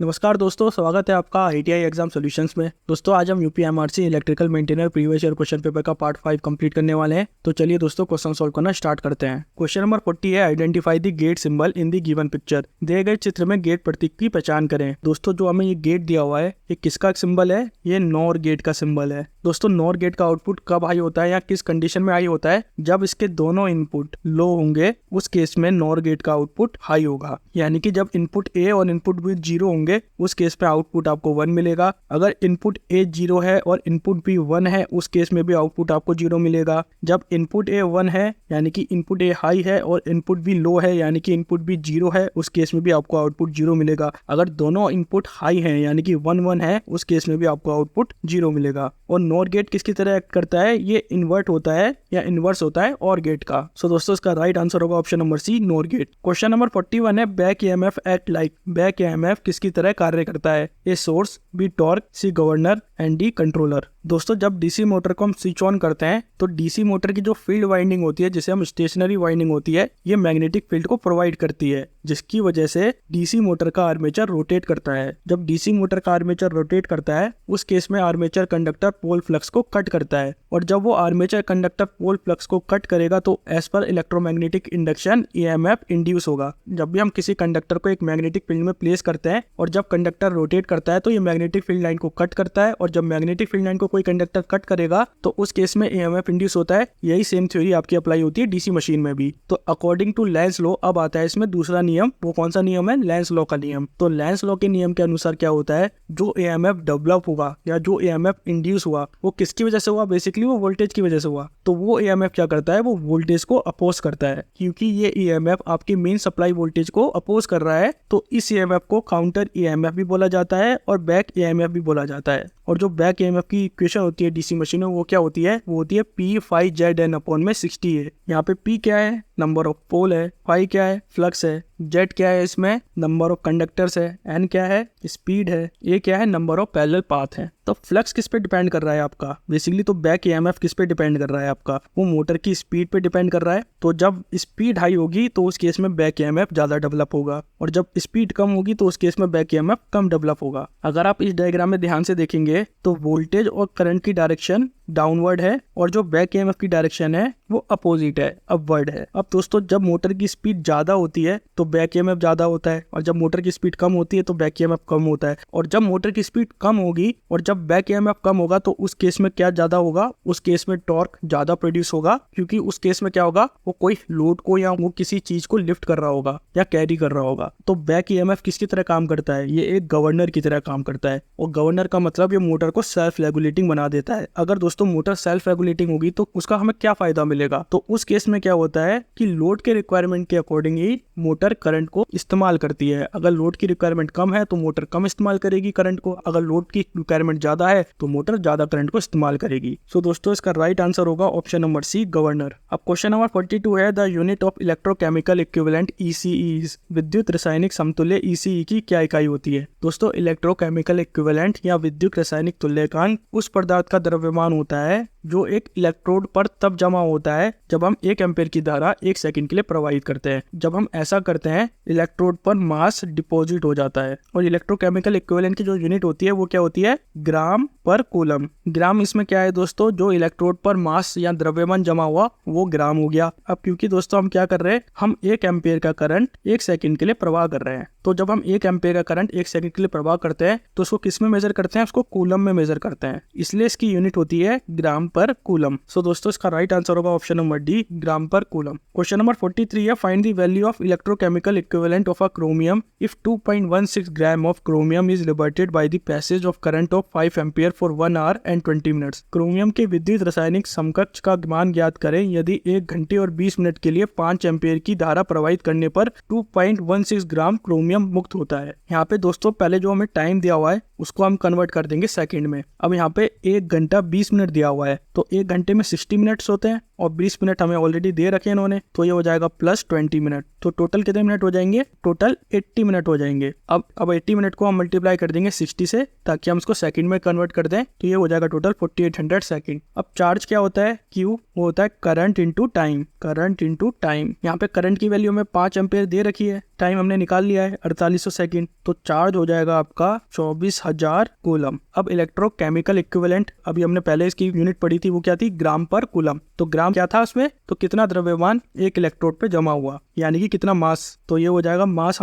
नमस्कार दोस्तों, स्वागत है आपका ITI एग्जाम सॉल्यूशंस में। दोस्तों आज हम UPMRC electrical maintainer previous year question paper का पार्ट 5 कंप्लीट करने वाले हैं। तो चलिए दोस्तों क्वेश्चन सॉल्व करना स्टार्ट करते हैं। क्वेश्चन नंबर 40 है, identify the gate symbol in the given picture. दिए गए चित्र में गेट प्रतीक की पहचान करें। दोस्तों जो हमें ये गेट दिया हुआ है, ये किसका सिंबल है? ये नॉर गेट का सिंबल है। दोस्तों नॉर गेट का आउटपुट कब हाई होता है या किस कंडीशन में हाई होता है? जब इसके दोनों इनपुट लो होंगे, उस केस में नॉर गेट का आउटपुट हाई होगा। यानी कि जब इनपुट ए और इनपुट बी 0 होंगे, उस केस में आउटपुट आपको 1 मिलेगा। अगर इनपुट ए 0 है और इनपुट बी 1 है, उस केस में भी आउटपुट आपको 0 मिलेगा। जब इनपुट ए 1 है यानी कि इनपुट ए हाई है और इनपुट बी लो है यानी कि इनपुट बी 0 है, उस केस में भी आपको आउटपुट 0 मिलेगा। अगर दोनों इनपुट हाई है यानी कि 1 है, उस केस में भी आपको आउटपुट 0 मिलेगा। और नॉर गेट किसकी तरह एक्ट करता है? ये इन्वर्ट होता है या इनवर्स होता है और गेट का। सो दोस्तों इसका राइट आंसर होगा option number C, NOR gate. Question number 41 है, back EMF act like. Back EMF किसकी तरह कार्य करता है? A source, B torque, C governor and D controller. दोस्तों जब डीसी मोटर को हम स्विच ऑन करते हैं तो डीसी मोटर की जो फील्ड वाइंडिंग होती है, जिसे हम स्टेशनरी वाइंडिंग होती है, ये मैग्नेटिक फील्ड को प्रोवाइड करती है, जिसकी वजह से डीसी मोटर का आर्मेचर रोटेट करता है। जब डीसी मोटर का आर्मेचर रोटेट करता है, उस केस में आर्मेचर कंडक्टर पोल फ्लक्स को कट करता है। और जब वो आर्मेचर कंडक्टर पोल फ्लक्स को कट करेगा तो as per electromagnetic induction EMF induce होगा। जब भी हम किसी कंडक्टर को एक मैग्नेटिक फील्ड में प्लेस करते हैं और जब कंडक्टर रोटेट करता है तो ये मैग्नेटिक फील्ड लाइन को कट करता है, और जब मैग्नेटिक फील्ड लाइन को कोई कंडक्टर कट करेगा तो उस केस में EMF इंड्यूस होता है। यही सेम थ्योरी आपकी अप्लाई होती है डीसी मशीन में भी। तो अकॉर्डिंग टू लेंस लॉ अब आता है इसमें दूसरा नियम। वो कौन सा नियम है? लेंस लॉ का नियम। तो लेंस लॉ के नियम के अनुसार क्या होता है, जो EMF डेवलप होगा या जो EMF इंड्यूस हुआ, वो किसकी वजह से हुआ? बेसिकली वो वोल्टेज की वजह से हुआ। तो वो EMF क्या करता है? वो वोल्टेज को अपोज करता है। क्योंकि ये EMF आपके मेन सप्लाई वोल्टेज को अपोज कर रहा है, तो इस EMF को काउंटर EMF भी बोला जाता है और बैक EMF भी बोला जाता है। और जो बैक EMF की इक्वेशन होती है डीसी मशीन में, वो क्या होती है? वो होती है P phi ZN अपॉन में 60 है। यहाँ पे P क्या है? नंबर ऑफ पोल है। phi क्या है? फ्लक्स है। Z क्या है? इसमें नंबर ऑफ कंडक्टर्स है। N क्या है? स्पीड है। A क्या है? नंबर ऑफ पैरेलल पाथ है। तो फ्लक्स किस पे डिपेंड कर रहा है आपका? बेसिकली तो बैक EMF किस पे डिपेंड कर रहा है आपका? वो मोटर की स्पीड पे डिपेंड कर रहा है। तो जब स्पीड हाई होगी तो उस केस में बैक EMF ज्यादा डेवलप होगा, और जब स्पीड कम होगी तो उस केस में बैक EMF कम डेवलप होगा। अगर आप इस डायग्राम में ध्यान से देखेंगे तो वोल्टेज और करंट की डायरेक्शन डाउनवर्ड है और जो बैक EMF की डायरेक्शन है वो अपोजिट है, अपवर्ड है। अब दोस्तों जब मोटर की स्पीड ज्यादा होती है तो बैक EMF ज्यादा होता है, और जब मोटर की स्पीड कम होती है तो बैक EMF कम होता है। और जब मोटर की स्पीड कम होगी और जब बैक EMF कम होगा तो उस केस में क्या ज्यादा होगा? उस केस में टॉर्क ज्यादा प्रोड्यूस होगा, क्योंकि उस केस में क्या होगा? वो कोई लोड को या वो किसी चीज को लिफ्ट कर रहा होगा या कैरी कर रहा होगा। तो बैक EMF किसकी तरह काम करता है? ये एक गवर्नर की तरह काम करता है। और गवर्नर का मतलब ये मोटर को सेल्फ रेगुलेटिंग बना देता है। अगर दोस्तों मोटर सेल्फ रेगुलेटिंग होगी तो उसका हमें क्या फायदा मिलेगा? तो उस केस में क्या होता है कि लोड के रिक्वायरमेंट के अकॉर्डिंग ही मोटर करंट को इस्तेमाल करती है। अगर लोड की रिक्वायरमेंट कम है तो मोटर कम इस्तेमाल करेगी करंट को, अगर लोड की रिक्वायरमेंट ज्यादा है तो मोटर ज्यादा करंट को इस्तेमाल करेगी। सो दोस्तों इसका राइट आंसर होगा ऑप्शन नंबर सी, गवर्नर। अब क्वेश्चन नंबर 42 है, the unit of electrochemical equivalent ECE। विद्युत रासायनिक समतुल्य ECE की क्या इकाई होती है? दोस्तों इलेक्ट्रोकेमिकल इक्विवेलेंट या विद्युत रासायनिक तुल्यकांक उस पदार्थ का द्रव्यमान होता है जो एक इलेक्ट्रोड पर तब जमा होता है जब हम 1 एम्पीयर की धारा 1 सेकंड के लिए प्रवाहित करते हैं। जब हम ऐसा करते हैं इलेक्ट्रोड पर मास डिपॉजिट हो जाता है। और इलेक्ट्रोकेमिकल इक्विवेलेंट की जो यूनिट होती है वो क्या होती है? ग्राम पर कूलम। ग्राम इसमें क्या है दोस्तों? जो इलेक्ट्रोड पर मास या द्रव्यमान जमा हुआ वो ग्राम हो गया। अब क्योंकि दोस्तों हम क्या कर रहे हैं, हम 1 एम्पीयर का करंट 1 सेकंड के लिए प्रवाह कर रहे हैं, तो जब हम 1 एम्पीयर का करंट 1 सेकंड के लिए प्रवाह करते हैं तो उसको किस में मेजर करते हैं? उसको कूलम में मेजर करते हैं, इसलिए इसकी यूनिट होती है ग्राम पर कूलम। सो दोस्तों इसका राइट आंसर होगा option number D, gram per coulomb. Question number 43 है, find the value of electrochemical equivalent of a chromium if 2.16 gram of chromium is liberated by the passage of current of 5 ampere for 1 hour and 20 minutes. Chromium के विद्युत रासायनिक समकक्ष का मान ज्ञात करें यदि 1 घंटे और 20 मिनट के लिए 5 एम्पीयर की धारा प्रवाहित करने पर 2.16 ग्राम क्रोमियम मुक्त होता है। यहाँ पे दोस्तों पहले जो हमें टाइम दिया हुआ है उसको हम कन्वर्ट कर देंगे सेकंड में। अब यहाँ पे 1 घंटा 20 मिनट दिया हुआ है, तो 1 घंटे में 60 मिनट्स होते हैं और 20 मिनट हमें ऑलरेडी दे रखे हैं इन्होंने, तो ये हो जाएगा +20 मिनट। तो टोटल कितने मिनट हो जाएंगे? टोटल 80 मिनट हो जाएंगे। अब 80 मिनट को हम मल्टीप्लाई कर देंगे 60 से, ताकि हम इसको सेकंड में कन्वर्ट कर दें, तो ये हो जाएगा टोटल 4800 सेकंड। अब चार्ज क्या होता है? Q वो होता है current into time. Current into time, यहाँ पे करंट की वैल्यू हमें 5 एम्पेयर दे रखी है, टाइम हमने निकाल लिया है 4800 सेकंड, तो चार्ज हो जाएगा आपका 24,000 कूलम। अब इलेक्ट्रोकेमिकल इक्विवेलेंट, अभी हमने पहले इसकी यूनिट पढ़ी थी, वो क्या थी? ग्राम पर कूलम। तो ग्राम क्या था उसमें? तो कितना द्रव्यमान एक इलेक्ट्रोड पे जमा हुआ, यानी कि कितना मास। तो ये हो जाएगा मास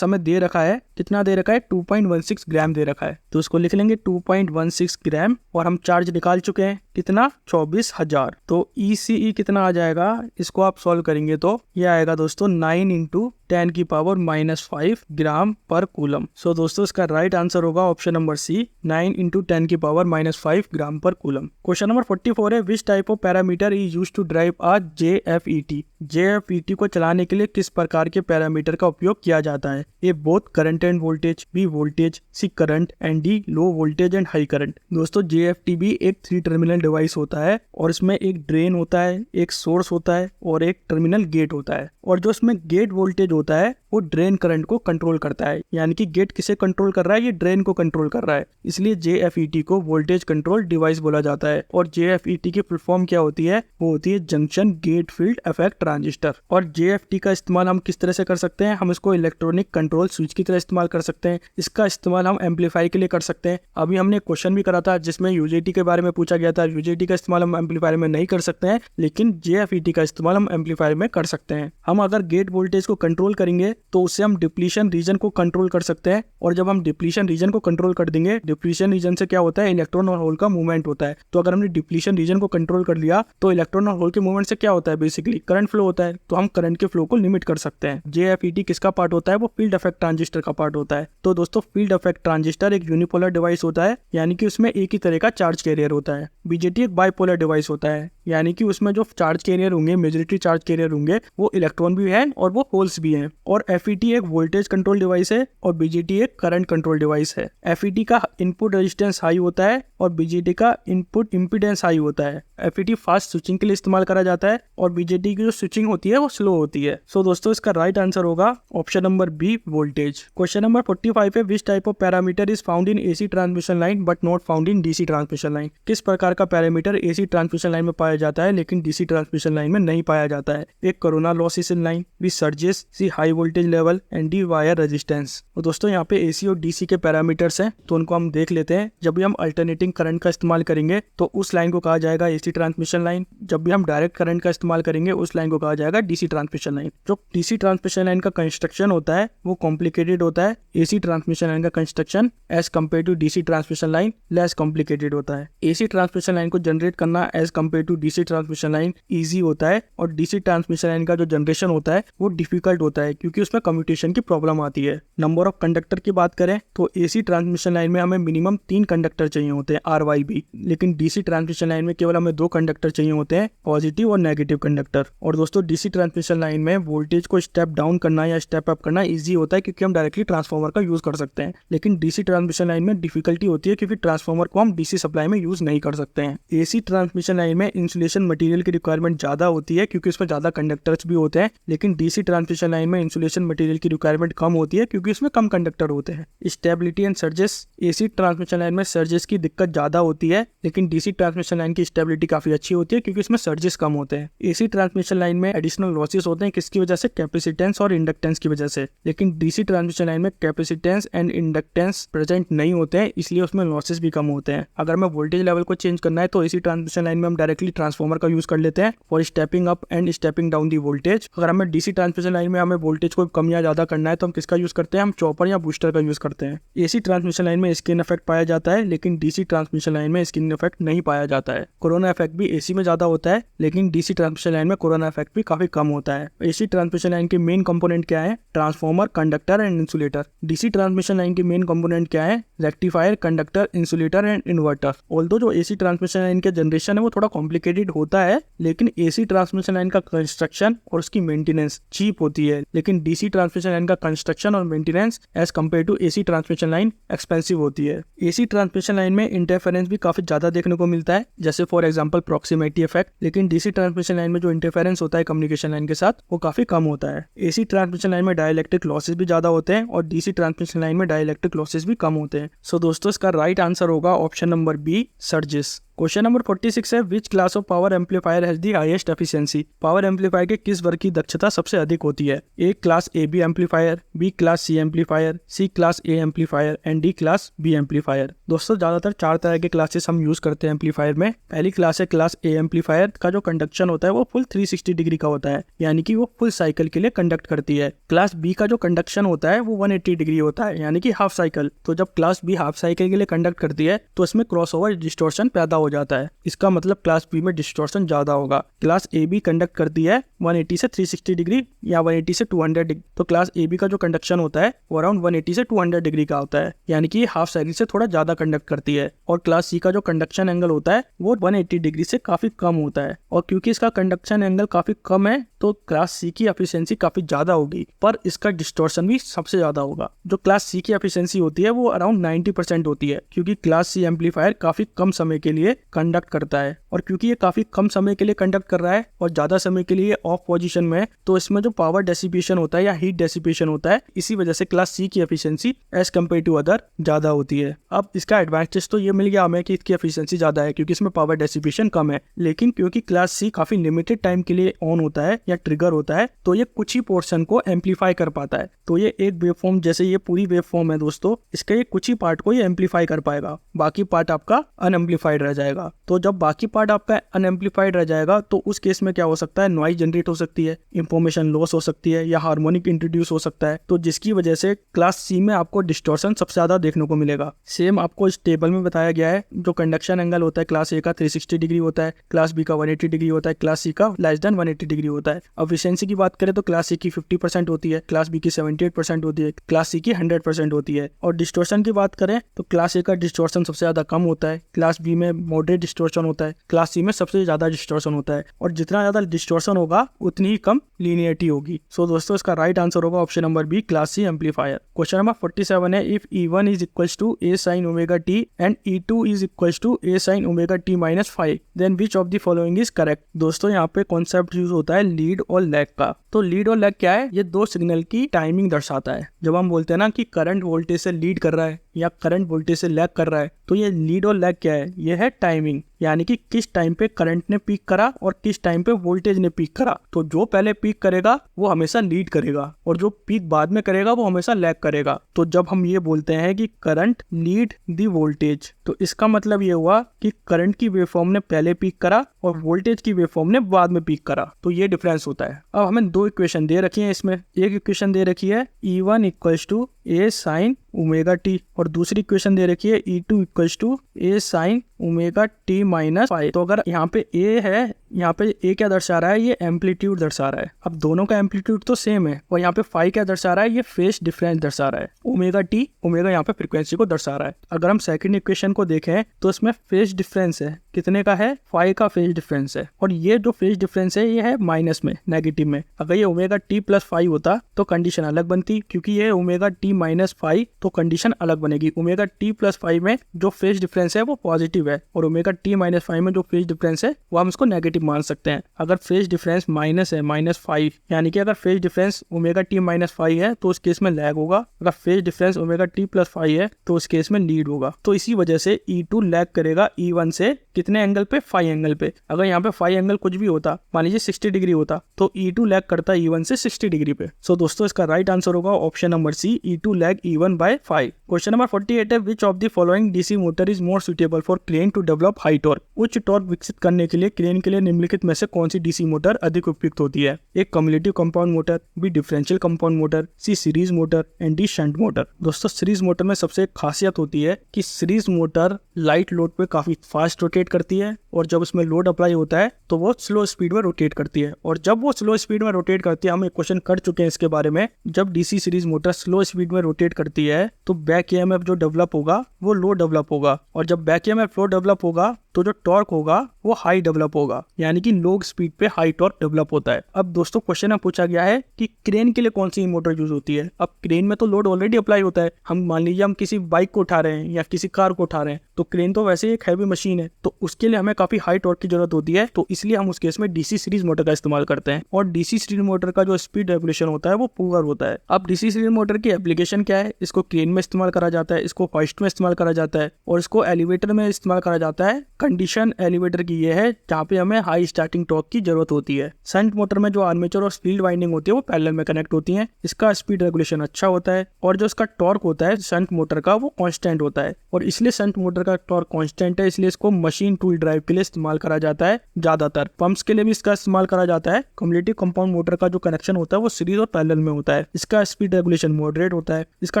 हमें दे रखा है, कितना दे रखा है? 2.16 ग्राम दे रखा है, तो उसको लिख लेंगे 2.16 ग्राम। और हम चार्ज निकाल चुके हैं, कितना? 24,000। तो ECE कितना आ जाएगा? इसको आप सॉल्व करेंगे तो ये आएगा दोस्तों 9 × 10⁻⁵ ग्राम पर कूलम। सो दोस्तों इसका राइट आंसर होगा option number C, 9 × 10⁻⁵ gram per coulomb. Question number 44 है, which type of parameter is used to drive a JFET। JFET को चलाने के लिए किस प्रकार के पैरामीटर का उपयोग किया जाता है? A both current and voltage, B voltage, C current and D low voltage and high current. दोस्तों JFET भी एक 3 टर्मिनल डिवाइस होता है, और इसमें एक ड्रेन होता है, एक सोर्स होता है और एक टर्मिनल गेट होता है। और जो इसमें गेट वोल्टेज होता है वो ड्रेन करंट को कंट्रोल करता है, यानी कि गेट किसे कंट्रोल कर रहा है? ये ड्रेन को कंट्रोल कर रहा है, इसलिए JFET को वोल्टेज कंट्रोल डिवाइस बोला जाता है। और JFET की फुल फॉर्म क्या होती है? वो होती है junction gate field effect transistor. और JFET का इस्तेमाल हम किस तरह से कर सकते हैं? हम इसको इलेक्ट्रॉनिक कंट्रोल स्विच की तरह इस्तेमाल कर सकते हैं, इसका इस्तेमाल हम एम्पलीफायर के लिए कर सकते हैं। अभी हमने क्वेश्चन भी करा था जिसमें UJT के बारे में पूछा गया था, UJT का इस्तेमाल हम एम्पलीफायर में नहीं कर सकते हैं, लेकिन JFET का इस्तेमाल हम एम्पलीफायर में कर सकते हैं। हम अगर गेट वोल्टेज को कंट्रोल करेंगे तो उससे हम डिप्लीशन रीजन को कंट्रोल कर सकते हैं, और जब हम डिप्लीशन रीजन को कंट्रोल कर देंगे, डिप्लीशन रीजन से क्या होता है? इलेक्ट्रॉन और होल का मूवमेंट होता है। तो अगर हमने डिप्लीशन रीजन को कंट्रोल कर लिया तो इलेक्ट्रॉन और होल के मूवमेंट से क्या होता है? बेसिकली करंट फ्लो होता है, तो हम करंट के फ्लो को लिमिट कर सकते हैं। JFET किसका पार्ट होता है? वो फील्ड इफेक्ट ट्रांजिस्टर का पार्ट होता है। तो दोस्तों फील्ड इफेक्ट ट्रांजिस्टर एक यूनिपोलर डिवाइस होता है, यानी कि उसमें एक ही तरह का चार्ज कैरियर होता है। BJT एक बाइपोलर डिवाइस होता है, यानी कि उसमें जो चार्ज कैरियर होंगे, मेजॉरिटी चार्ज कैरियर होंगे, वो इलेक्ट्रॉन भी है और वो होल्स भी हैं। और FET एक वोल्टेज कंट्रोल डिवाइस है और BJT एक करंट कंट्रोल डिवाइस है। FET का इनपुट रेजिस्टेंस हाई होता है और BJT का इनपुट इम्पीडेंस हाई होता है। FET फास्ट स्विचिंग के लिए इस्तेमाल करा जाता है और BJT की जो स्विचिंग होती है वो स्लो होती है। सो दोस्तों इसका राइट आंसर होगा option number B, voltage. Question number 45 है, which type of parameter is found in AC transmission line but not found in DC transmission line. किस प्रकार का पैरामीटर AC ट्रांसमिशन लाइन में पाया जाता है लेकिन DC ट्रांसमिशन लाइन में नहीं पाया जाता है? एक corona losses in line, B surges, C high voltage level and D wire resistance. तो दोस्तों यहाँ पे AC और DC के पैरामीटर्स हैं, तो उनको हम देख लेते हैं। जब भी हम अल्टरनेटिंग करंट का इस्तेमाल करेंगे तो उस लाइन को कहा जाएगा AC ट्रांसमिशन लाइन। जब भी हम डायरेक्ट करंट का इस्तेमाल करेंगे उस लाइन को कहा जाएगा DC ट्रांसमिशन लाइन। जो DC ट्रांसमिशन लाइन का कंस्ट्रक्शन होता है वो कॉम्प्लिकेटेड होता है। AC ट्रांसमिशन लाइन का construction as compare to DC transmission line less complicated होता है। AC ट्रांसमिशन लाइन को जनरेट करना as compare to DC transmission line easy होता है, और DC ट्रांसमिशन लाइन का जो जनरेशन होता है वो डिफिकल्ट होता है, क्योंकि उसमें कम्यूटेशन की प्रॉब्लम आती है। नंबर ऑफ कंडक्टर की बात करें तो AC ट्रांसमिशन लाइन में हमें मिनिमम 3 कंडक्टर चाहिए होते हैं RYB, लेकिन DC ट्रांसमिशन लाइन में केवल हमें 2 कंडक्टर चाहिए होते हैं, पॉजिटिव और नेगेटिव कंडक्टर। और दोस्तों DC ट्रांसमिशन लाइन में वोल्टेज को स्टेप डाउन करना या स्टेप अप करना ईजी होता है, क्योंकि हम डायरेक्टली ट्रांसफार्मर का यूज कर सकते हैं। लेकिन DC ट्रांसमिशन लाइन में डिफिकल्टी होती है, क्योंकि ट्रांसफार्मर को हम DC सप्लाई में यूज नहीं कर सकते हैं। AC ट्रांसमिशन लाइन में इंसुलेशन मटेरियल की रिक्वायरमेंट ज्यादा होती है, क्योंकि उसमें ज्यादा कंडक्टर्स भी होते हैं, लेकिन DC ट्रांसमिशन लाइन में इंसुलेशन मटेरियल की रिक्वायरमेंट कम होती है, क्योंकि उसमें कम कंडक्टर होते हैं। Stability and surges, AC transmission line में सर्जेस की दिक्कत ज्यादा होती है, लेकिन DC ट्रांसमिशन लाइन की स्टेबिलिटी काफी अच्छी होती है, क्योंकि इसमें सर्जेस कम होते हैं। AC ट्रांसमिशन लाइन में एडिशनल लॉसेस होते हैं, किसकी वजह से? कैपेसिटेंस और इंडक्टेंस की वजह से। लेकिन DC ट्रांसमिशन लाइन में कैपेसिटेंस एंड इंडक्टेंस प्रेजेंट नहीं होते हैं, इसलिए उसमें लॉसेस भी कम होते हैं। अगर हमें वोल्टेज लेवल को चेंज करना है तो AC ट्रांसमिशन लाइन में हम डायरेक्टली ट्रांसफार्मर का यूज कर लेते हैं for stepping up and stepping down the voltage. अगर हमें DC ट्रांसमिशन लाइन में हमें वोल्टेज को कम या ज्यादा करना है तो हम किसका यूज करते हैं? हम चॉपर या बूस्टर का यूज करते हैं। AC ट्रांसमिशन लाइन में स्किन इफेक्ट पाया जाता है, लेकिन DC ट्रांसमिशन लाइन में स्किन इफेक्ट नहीं पाया जाता है। कोरोना इफेक्ट भी AC में ज्यादा होता है, लेकिन DC ट्रांसमिशन लाइन में कोरोना इफेक्ट भी काफी कम होता है। AC ट्रांसमिशन लाइन के मेन कंपोनेंट क्या है? Transformer, conductor and insulator. DC transmission line के मेन कंपोनेंट क्या है? Rectifier, conductor, insulator and inverter. Although जो AC ट्रांसमिशन लाइन के जनरेशन है वो थोड़ा कॉम्प्लिकेटेड कॉम्प्लिकेटेड होता है, लेकिन एसी ट्रांसमिशन लाइन का कंस्ट्रक्शन और उसकी मेंटेनेंस चीप होती है, लेकिन डीसी ट्रांसमिशन लाइन का कंस्ट्रक्शन और maintenance as compare to AC transmission line expensive होती है। एसी ट्रांसमिशन लाइन में इंटरफेरेंस भी काफी ज्यादा देखने को मिलता है, जैसे फॉर एग्जांपल प्रॉक्सिमिटी इफेक्ट, लेकिन डीसी ट्रांसमिशन लाइन में जो इंटरफेरेंस होता है कम्युनिकेशन लाइन के साथ वो काफी कम होता है। एसी ट्रांसमिशन लाइन में डाइलेक्ट्रिक लॉसेस भी ज्यादा होते हैं और डीसी ट्रांसमिशन लाइन में डाइलेक्ट्रिक लॉसेस भी कम होते हैं। सो दोस्तों इसका राइट आंसर होगा option number B, surges. Question number 46 है, which class of power amplifier has the highest efficiency. Power amplifier के किस वर्ग की दक्षता सबसे अधिक होती है? A class A B amplifier, B class C amplifier, C class A amplifier and D class B amplifier. दोस्तों ज्यादातर 4 तरह के क्लासेस हम यूज करते हैं एम्पलीफायर में। पहली क्लास है क्लास ए एम्पलीफायर, का जो कंडक्शन होता है वो फुल 360 डिग्री का होता है, यानी कि वो फुल साइकिल के लिए कंडक्ट करती है। क्लास बी का जो कंडक्शन होता है वो 180 डिग्री होता है, यानी कि हाफ साइकिल। तो जब क्लास बी हाफ साइकिल के लिए कंडक्ट करती है तो इसमें क्रॉसओवर डिस्टॉर्शन पैदा हो जाता है, इसका मतलब क्लास बी में डिस्टॉर्शन ज्यादा होगा। क्लास ए बी कंडक्ट करती है 180 से 360 डिग्री या 180 से 200 डिग्री, तो क्लास ए बी का जो कंडक्शन होता है वो अराउंड 180 से 200 डिग्री का होता है, यानी कि हाफ साइकिल से थोड़ा ज्यादा कंडक्ट करती है। और क्लास सी का जो कंडक्शन एंगल होता है वो 180 डिग्री से काफी कम होता है, और क्योंकि इसका कंडक्शन एंगल काफी कम है तो क्लास सी की एफिशिएंसी काफी ज्यादा होगी, पर इसका डिस्टॉर्शन भी सबसे ज्यादा होगा। जो क्लास सी की एफिशिएंसी होती है वो अराउंड 90% होती है, क्योंकि क्लास सी एम्पलीफायर काफी कम समय के लिए कंडक्ट करता है, और क्योंकि ये काफी कम समय के लिए कंडक्ट कर रहा है और ज्यादा समय के लिए ऑफ पोजीशन में है, तो इसमें जो पावर डेसिपेशन होता है या हीट डेसिपेशन होता है, इसी वजह से क्लास सी की efficiency as compare to other ज्यादा होती है। अब इसका एडवांटेज तो ये मिल गया हमें कि इसकी एफिशिएंसी ज्यादा है क्योंकि इसमें पावर डेसिपेशन कम है, लेकिन क्योंकि क्लास सी काफी लिमिटेड टाइम के लिए ऑन होता है या ट्रिगर होता है, तो ये कुछ ही पोर्शन को एम्पलीफाई कर पाता है। तो ये एक वेवफॉर्म, जैसे ये पूरी वेवफॉर्म है दोस्तों, इसका ये कुछ ही पार्ट को ये एम्पलीफाई कर पाएगा, बाकी पार्ट आपका अनएम्पलीफाइड रह जाएगा। तो जब बाकी पार्ट आपका अनएम्पलीफाइड रह जाएगा तो उस केस में क्या हो सकता है, नॉइज जनरेट हो सकती है, इंफॉर्मेशन लॉस हो सकती है या हार्मोनिक इंट्रोड्यूस हो सकता है, तो जिसकी वजह से क्लास सी में आपको डिस्टॉर्शन सबसे ज्यादा देखने को मिलेगा। सेम आपको इस टेबल में बताया गया है, जो कंडक्शन एंगल होता है क्लास ए का 360 डिग्री होता है, क्लास बी का 180 डिग्री होता है, क्लास सी का लेस देन 180 डिग्री होता है। एफिशिएंसी की बात करें तो क्लास ए की 50% होती है, क्लास बी की 78% होती है, क्लास सी की 100% होती है। और डिस्टॉर्शन की बात करें तो क्लास ए का डिस्टॉर्शन सबसे ज्यादा कम होता है, क्लास बी में मॉडरेट डिस्टॉर्शन होता है, क्लास सी में सबसे ज्यादा डिस्टॉर्शन होता है, और जितना ज्यादा डिस्टॉर्शन होगा उतनी ही कम लीनियरिटी होगी। सो दोस्तों इसका राइट आंसर होगा option number B, class C amplifier. Question number 47 है, if E1 is equals to A sine omega t and E2 is equals to A sine omega t minus 5, then which of the following is correct. दोस्तों यहाँ पे concept use होता है lead और lag का। तो lead और lag क्या है, ये दो सिग्नल की टाइमिंग दर्शाता है। जब हम बोलते हैं ना कि करंट वोल्टेज से लीड कर रहा है या करंट वोल्टेज से लैग कर रहा है, तो ये लीड और लैग क्या है, ये है टाइमिंग, यानी कि किस टाइम पे करंट ने पीक करा और किस टाइम पे वोल्टेज ने पीक करा। तो जो पहले पीक करेगा वो हमेशा लीड करेगा और जो पीक बाद में करेगा वो हमेशा लैग करेगा। तो जब हम ये बोलते हैं कि करंट लीड दी वोल्टेज, तो इसका मतलब ये हुआ कि करंट की वेवफॉर्म ने पहले पीक करा और वोल्टेज की वेवफॉर्म ने बाद में पीक करा, तो ये डिफरेंस होता है। अब हमें दो इक्वेशन दे रखी है, इसमें एक इक्वेशन दे रखी है E1 equals to A sine omega t और दूसरी इक्वेशन दे रखी है E2 equals to A sine omega t minus 5। तो अगर यहाँ पे ए है, यहाँ पे ए क्या दर्शा रहा है, ये एम्पलीट्यूड दर्शा रहा है। अब दोनों का एम्पलीट्यूड तो सेम है, और यहाँ पे 5 क्या दर्शा रहा है, ये फेज डिफरेंस दर्शा रहा है। ओमेगा टी, ओमेगा यहाँ पे फ्रीक्वेंसी को दर्शा रहा है। अगर हम सेकंड इक्वेशन को देखें तो इसमें फेज डिफरेंस है, कितने का है, 5 का फेज डिफरेंस है, और ये जो फेज डिफरेंस है ये है माइनस में, नेगेटिव में। अगर ये ओमेगा टी प्लस 5 होता तो कंडीशन अलग बनती, क्योंकि ये ओमेगा टी माइनस 5 तो कंडीशन अलग बनेगी। ओमेगा टी प्लस 5 में जो फेज डिफरेंस है वो पॉजिटिव है, और ओमेगा टी माइनस 5 में जो फेज डिफरेंस है वो हम इसको नेगेटिव मान सकते हैं। अगर फेज डिफरेंस माइनस है, -5, यानी कि अगर phase difference omega t minus 5 है तो उस केस में लैग होगा, अगर phase difference omega T plus 5 है तो उस केस में लीड होगा। तो इसी वजह से E2 लैग करेगा E1 से, कितने एंगल पे, 5 एंगल पे। अगर यहाँ पे 5 एंगल कुछ भी होता, मान लीजिए 60 डिग्री होता, तो E2 लैग करता E1 से 60 डिग्री पे। सो दोस्तों इसका राइट आंसर होगा option number C, E2 lag E1 by 5। Question number 48 है, which of the following DC motor is more suitable for crane to develop high torque. उच्च torque विकसित करने के लिए क्रेन के लिए निम्नलिखित में से कौन सी डीसी मोटर अधिक उपयुक्त होती है। एक cumulative compound motor, B differential compound motor, C series motor and D shunt motor. दोस्तों सीरीज मोटर में सबसे खासियत होती है कि सीरीज मोटर लाइट लोड पे काफी फास्ट रोटेट करती है, और जब उसमें लोड अप्लाई होता है तो वो स्लो स्पीड में रोटेट करती है। और जब वो स्लो स्पीड में रोटेट करती है, हम एक क्वेश्चन कर चुके हैं इसके बारे में, जब DC series motor slow speed में रोटेट करती है तो बैक ईएमएफ जो डेवलप होगा वो लो डेवलप होगा, और जब बैक ईएमएफ लो डेवलप होगा तो तो जो टॉर्क होगा वो हाई डेवलप होगा, यानी कि लो स्पीड पे हाई टॉर्क डेवलप होता है। अब दोस्तों क्वेश्चन में पूछा गया है कि क्रेन के लिए कौन सी मोटर यूज होती है। अब क्रेन में तो लोड ऑलरेडी अप्लाई होता है। हम मान लीजिए हम किसी बाइक को उठा रहे हैं या किसी कार को उठा रहे हैं, तो क्रेन तो वैसे ही एक हैवी मशीन है, तो उसके लिए हमें काफी हाई टॉर्क की जरूरत होती है। तो इसलिए हम उस केस में डीसी सीरीज मोटर का इस्तेमाल करते हैं, और डीसी सीरीज मोटर का जो स्पीड रेगुलेशन होता है वो पुअर होता है। अब डीसी सीरीज मोटर की एप्लीकेशन क्या है? इसको क्रेन में इस्तेमाल करा जाता है, इसको होइस्ट में इस्तेमाल करा जाता है, और इसको एलिवेटर में इस्तेमाल करा जाता है। कंडीशन एलिवेटर की ये है जहाँ पे हमें हाई स्टार्टिंग टॉर्क की जरूरत होती है। शंट मोटर में जो आर्मेचर और फील्ड वाइंडिंग होती है वो पैरेलल में कनेक्ट होती है। इसका स्पीड रेगुलेशन अच्छा होता है, और जो इसका टॉर्क होता है शंट मोटर का वो कांस्टेंट होता है, और इसलिए शंट मोटर का टॉर्क कांस्टेंट है, इसलिए इसको मशीन टूल ड्राइव के लिए इस्तेमाल करा जाता है। ज्यादातर पंप्स के लिए भी इसका इस्तेमाल करा जाता है। कम्युलेटिव कंपाउंड मोटर का जो कनेक्शन होता है वो सीरीज और पैरेलल में होता है। इसका स्पीड रेगुलेशन मॉडरेट होता है, इसका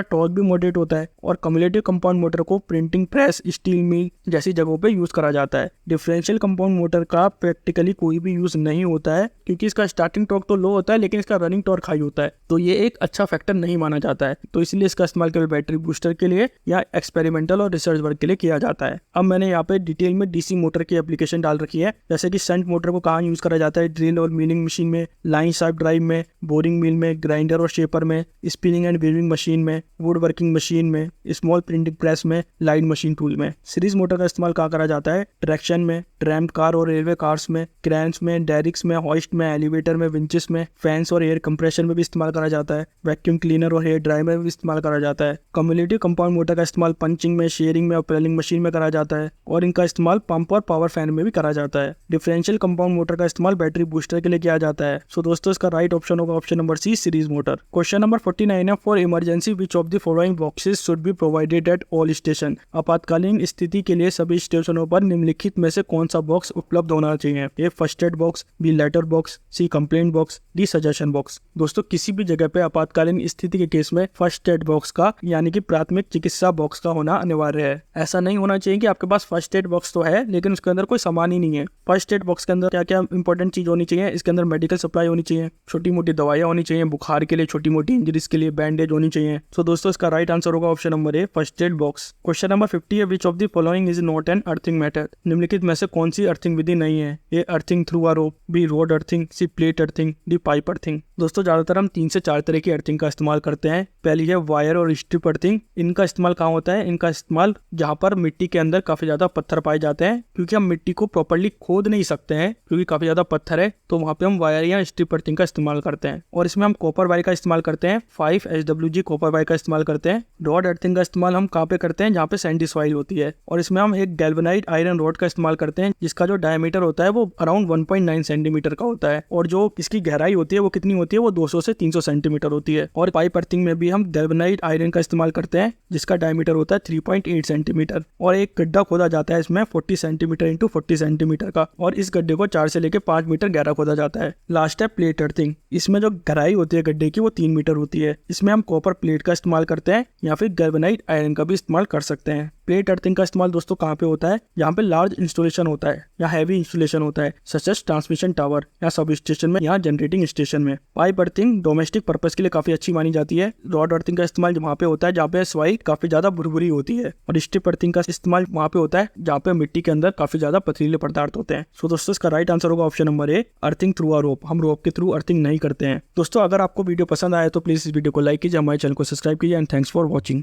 टॉर्क भी मॉडरेट होता है, और कम्युलेटिव कंपाउंड मोटर को प्रिंटिंग प्रेस, स्टील मिल जैसी जगहों पे यूज करा जाता है। डिफरेंशियल कंपाउंड मोटर का प्रैक्टिकली कोई भी यूज नहीं होता है, क्योंकि इसका स्टार्टिंग टॉर्क तो लो होता है लेकिन इसका रनिंग टॉर्क हाई होता है, तो ये एक अच्छा फैक्टर नहीं माना जाता है। तो इसलिए इसका इस्तेमाल केवल बैटरी बूस्टर के लिए या एक्सपेरिमेंटल और रिसर्च वर्क के लिए किया जाता है। अब मैंने यहाँ पे डिटेल में डीसी मोटर की एप्लीकेशन डाल रखी है, जैसे कि शंट मोटर को कहाँ यूज करा जाता है? ड्रिल और मिलिंग मशीन में, लाइन शाफ्ट ड्राइव में, बोरिंग मिल में, ग्राइंडर और शेपर में, स्पिनिंग एंड वीविंग मशीन में, वुड वर्किंग मशीन में, स्मॉल प्रिंटिंग प्रेस में, लाइन मशीन टूल में। सीरीज मोटर का इस्तेमाल कहाँ करा जाता है? ट्रैक्शन में, ट्रैम कार और रेलवे कार्स में, क्रेन्स में, डेरिक्स में, हॉइस्ट में, एलिवेटर में, विंचेस में, फैंस और एयर कंप्रेशन में भी इस्तेमाल करा जाता है। वैक्यूम क्लीनर और हेयर ड्रायर में भी इस्तेमाल करा जाता है। कम्युलेटिव कंपाउंड मोटर का इस्तेमाल पंचिंग में, शेयरिंग में और पेलिंग मशीन में करा जाता है, और इनका इस्तेमाल पंप और पावर फैन में भी करा जाता है। डिफरेंशियल कंपाउंड मोटर का इस्तेमाल बैटरी बूस्टर के लिए किया जाता है। सो दोस्तों इसका राइट ऑप्शन होगा option number C, series motor. Question number 49 है, for emergency which of the following boxes should be provided at all station. आपातकालीन स्थिति के लिए सभी स्टेशनों पर निम्नलिखित में से कौन सा बॉक्स उपलब्ध होना चाहिए? A first aid box, B letter box, C complaint box, D suggestion box. दोस्तों किसी भी जगह पे आपातकालीन स्थिति के केस में फर्स्ट एड बॉक्स का यानी कि प्राथमिक चिकित्सा बॉक्स का होना अनिवार्य है। ऐसा नहीं होना चाहिए कि आपके पास फर्स्ट एड बॉक्स तो है लेकिन उसके अंदर कोई सामान ही नहीं है। फर्स्ट एड बॉक्स के अंदर क्या क्या इंपॉर्टेंट चीज होनी चाहिए? इसके अंदर मेडिकल सप्लाई होनी चाहिए, छोटी मोटी दवाइयां होनी चाहिए, बुखार के लिए, छोटी मोटी इंजरीज के लिए बैंडेज होनी चाहिए। सो दोस्तों इसका राइट आंसर होगा option number A, first aid box. Question number 50 है, which of the following is not an earthing method. निम्नलिखित में से कौन सी अर्थिंग विधि नहीं है? A earthing through a rope, B rod earthing, C plate earthing, D pipe earthing. दोस्तों ज्यादातर हम 3 से 4 तरह की अर्थिंग का इस्तेमाल करते हैं। पहली है वायर और स्ट्रिप अर्थिंग। इनका इस्तेमाल कहाँ होता है? इनका इस्तेमाल जहाँ पर मिट्टी के अंदर काफी ज्यादा पत्थर पाए जाते हैं, क्योंकि हम मिट्टी को प्रॉपर्ली खोद नहीं सकते हैं क्योंकि काफी ज्यादा पत्थर है, तो वहाँ पे हम वायर या स्ट्रिप अर्थिंग का इस्तेमाल करते हैं। और इसमें हम कॉपर वायर का इस्तेमाल करते हैं, 5 SWG कॉपर वायर का इस्तेमाल करते हैं। रॉड अर्थिंग का इस्तेमाल हम कहाँ पे करते हैं? जहाँ पे सैंडी सॉइल होती है, और इसमें हम एक गैल्वेनाइज्ड आयरन रॉड का इस्तेमाल करते हैं, जिसका जो डायमीटर होता है वो अराउंड 1.9 सेंटीमीटर का होता है, और जो इसकी गहराई होती है वो कितनी होती है? वो 200 से 300 सेंटीमीटर होती है। और पाइप अर्थिंग में भी हम गैल्वेनाइज्ड आयरन का इस्तेमाल करते हैं, जिसका डायमीटर होता है 3.8 सेंटीमीटर, और एक गड्ढा खोदा जाता है इसमें 40 सेंटीमीटर इंटू 40 सेंटीमीटर का, और इस गड्ढे को 4 से लेकर 5 मीटर गहरा खोदा जाता है। लास्ट है प्लेट अर्थिंग। इसमें जो गहराई होती है गड्ढे की वो 3 मीटर होती है। इसमें हम कॉपर प्लेट का इस्तेमाल करते हैं या फिर गैल्वेनाइज्ड आयरन का भी इस्तेमाल कर सकते हैं। प्लेट अर्थिंग का इस्तेमाल दोस्तों कहाँ पे होता है? यहाँ पे लार्ज इंस्टॉलेशन होता है या हैवी इंस्टॉलेशन होता है, सच एज ट्रांसमिशन टावर या सब स्टेशन में या जनरेटिंग स्टेशन में। पाइप अर्थिंग डोमेस्टिक पर्पस के लिए काफी अच्छी मानी जाती है। रॉड अर्थिंग का इस्तेमाल वहाँ पे होता है जहाँ पे सॉइल काफी ज्यादा भुरभुरी होती है, और स्ट्रिप अर्थिंग का इस्तेमाल वहाँ पे होता है जहाँ पे मिट्टी के अंदर काफी ज्यादा पथरीले पदार्थ होते हैं। सो दोस्तों इसका राइट आंसर होगा option number A, earthing through a rope. हम रोप के थ्रू अर्थिंग नहीं करते हैं। दोस्तों अगर आपको वीडियो पसंद आया तो प्लीज इस वीडियो को लाइक कीजिए, हमारे चैनल को सब्सक्राइब कीजिए, एंड थैंक्स फॉर वॉचिंग।